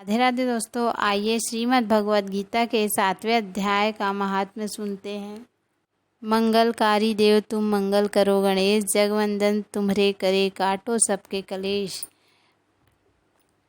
राधे राधे दोस्तों, आइए श्रीमद् भगवद गीता के 7वें अध्याय का महात्म्य सुनते हैं। मंगलकारी देव तुम मंगल करो गणेश, जगवंदन तुम्हारे करे काटो सबके कलेश।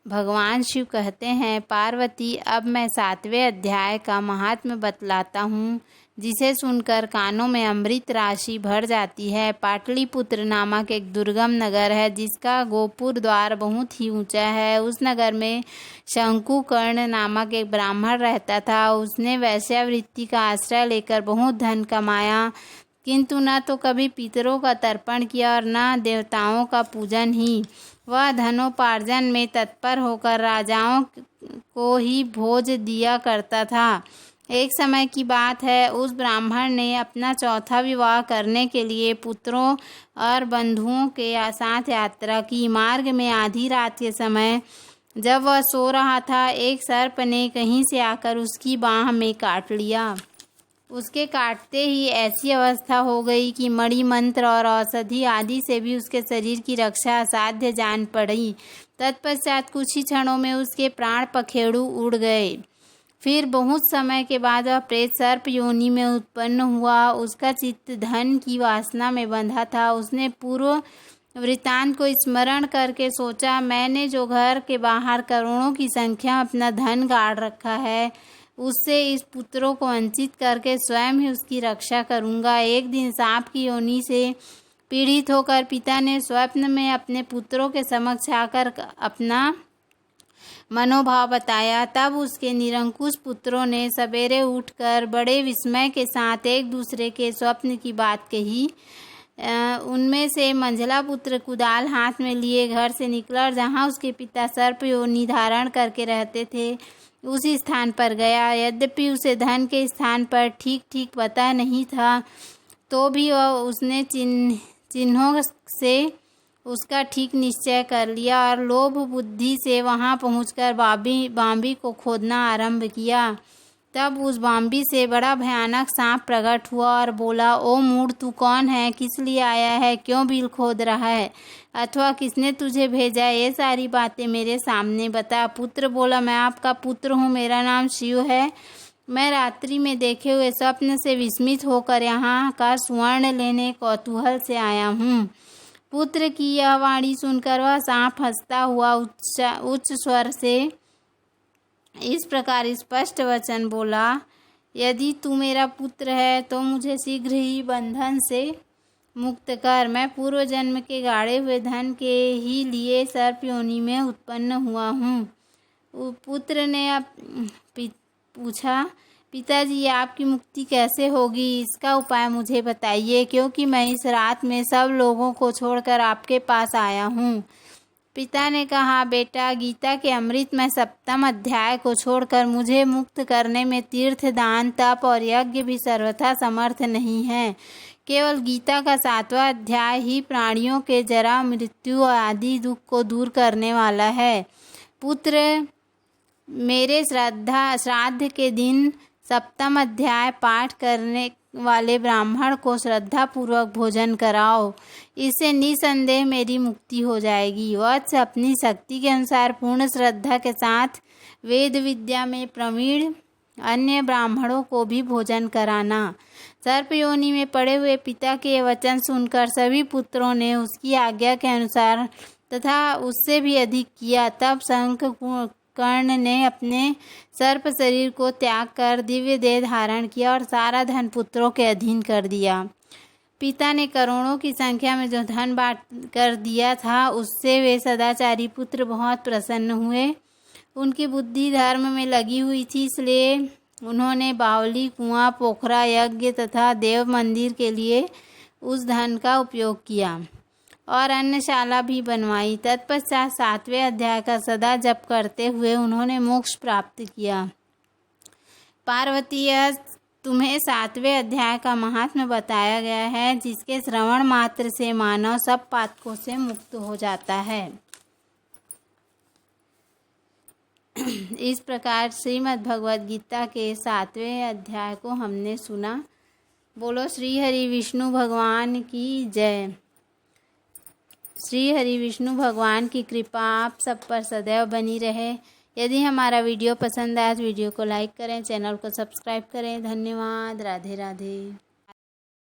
भगवान शिव कहते हैं, पार्वती अब मैं 7वें अध्याय का महात्म्य बतलाता हूँ, जिसे सुनकर कानों में अमृत राशि भर जाती है। पाटलिपुत्र नामक एक दुर्गम नगर है, जिसका गोपुर द्वार बहुत ही ऊंचा है। उस नगर में शंकुकर्ण नामक एक ब्राह्मण रहता था। उसने वैश्यावृत्ति का आश्रय लेकर बहुत धन कमाया, किंतु न तो कभी पितरों का तर्पण किया और न देवताओं का पूजन ही। वह धनोपार्जन में तत्पर होकर राजाओं को ही भोज दिया करता था। एक समय की बात है, उस ब्राह्मण ने अपना चौथा विवाह करने के लिए पुत्रों और बंधुओं के साथ यात्रा की। मार्ग में आधी रात के समय जब वह सो रहा था, एक सर्प ने कहीं से आकर उसकी बाँह में काट लिया। उसके काटते ही ऐसी अवस्था हो गई कि मणि मंत्र और औषधि आदि से भी उसके शरीर की रक्षा असाध्य जान पड़ी। तत्पश्चात कुछ ही क्षणों में उसके प्राण पखेरु उड़ गए। फिर बहुत समय के बाद वह प्रेत सर्प योनि में उत्पन्न हुआ। उसका चित्त धन की वासना में बंधा था। उसने पूर्व वृत्तांत को स्मरण करके सोचा, मैंने जो घर के बाहर करोड़ों की संख्या में अपना धन गाड़ रखा है, उससे इस पुत्रों को वंचित करके स्वयं ही उसकी रक्षा करूंगा। एक दिन सांप की योनि से पीड़ित होकर पिता ने स्वप्न में अपने पुत्रों के समक्ष आकर अपना मनोभाव बताया। तब उसके निरंकुश पुत्रों ने सवेरे उठकर बड़े विस्मय के साथ एक दूसरे के स्वप्न की बात कही। उनमें से मंझला पुत्र कुदाल हाथ में लिए घर से निकला और जहाँ उसके पिता सर्प योनि धारण करके रहते थे, उसी स्थान पर गया। यद्यपि उसे धन के स्थान पर ठीक ठीक पता नहीं था, तो भी वह उसने चिन्हों से उसका ठीक निश्चय कर लिया और लोभ बुद्धि से वहां पहुंचकर बांबी को खोदना आरंभ किया। तब उस बांबी से बड़ा भयानक सांप प्रकट हुआ और बोला, ओ मूढ़, तू कौन है? किस लिए आया है? क्यों बिल खोद रहा है? अथवा किसने तुझे भेजा? ये सारी बातें मेरे सामने बता। पुत्र बोला, मैं आपका पुत्र हूँ, मेरा नाम शिव है। मैं रात्रि में देखे हुए स्वप्न से विस्मित होकर यहाँ का स्वर्ण लेने कौतूहल से आया हूँ। पुत्र की यह वाणी सुनकर वह सांप हंसता हुआ उच्च स्वर से इस प्रकार स्पष्ट वचन बोला, यदि तू मेरा पुत्र है तो मुझे शीघ्र ही बंधन से मुक्त कर। मैं पूर्व जन्म के गाड़े हुए धन के ही लिए सर्प योनि में उत्पन्न हुआ हूँ। पुत्र ने पूछा, पिताजी, आपकी मुक्ति कैसे होगी? इसका उपाय मुझे बताइए, क्योंकि मैं इस रात में सब लोगों को छोड़कर आपके पास आया हूँ। पिता ने कहा, बेटा, गीता के अमृत में 7वें अध्याय को छोड़कर मुझे मुक्त करने में तीर्थ, दान, तप और यज्ञ भी सर्वथा समर्थ नहीं है। केवल गीता का 7वां अध्याय ही प्राणियों के जरा, मृत्यु आदि दुख को दूर करने वाला है। पुत्र, मेरे श्राद्ध के दिन 7वां अध्याय पाठ करने वाले ब्राह्मण को श्रद्धा पूर्वक भोजन कराओ। इससे निसंदेह मेरी मुक्ति हो जाएगी। वत्स, अपनी शक्ति के अनुसार पूर्ण श्रद्धा के साथ वेद विद्या में प्रवीण अन्य ब्राह्मणों को भी भोजन कराना। सर्प योनि में पड़े हुए पिता के वचन सुनकर सभी पुत्रों ने उसकी आज्ञा के अनुसार तथा उससे भी अधिक किया। तब शंकुकर्ण ने अपने सर्प शरीर को त्याग कर दिव्य देह धारण किया और सारा धन पुत्रों के अधीन कर दिया। पिता ने करोड़ों की संख्या में जो धन बांट कर दिया था, उससे वे सदाचारी पुत्र बहुत प्रसन्न हुए। उनकी बुद्धि धर्म में लगी हुई थी, इसलिए उन्होंने बावली, कुआं, पोखरा, यज्ञ तथा देव मंदिर के लिए उस धन का उपयोग किया और अन्नशाला भी बनवाई। तत्पश्चात 7वें अध्याय का सदा जप करते हुए उन्होंने मोक्ष प्राप्त किया। पार्वती, तुम्हें 7वें अध्याय का महात्म्य बताया गया है, जिसके श्रवण मात्र से मानव सब पातकों से मुक्त हो जाता है। इस प्रकार श्रीमद् भगवद गीता के 7वें अध्याय को हमने सुना। बोलो श्री हरि विष्णु भगवान की जय। श्री हरि विष्णु भगवान की कृपा आप सब पर सदैव बनी रहे। यदि हमारा वीडियो पसंद आए तो वीडियो को लाइक करें, चैनल को सब्सक्राइब करें। धन्यवाद। राधे राधे।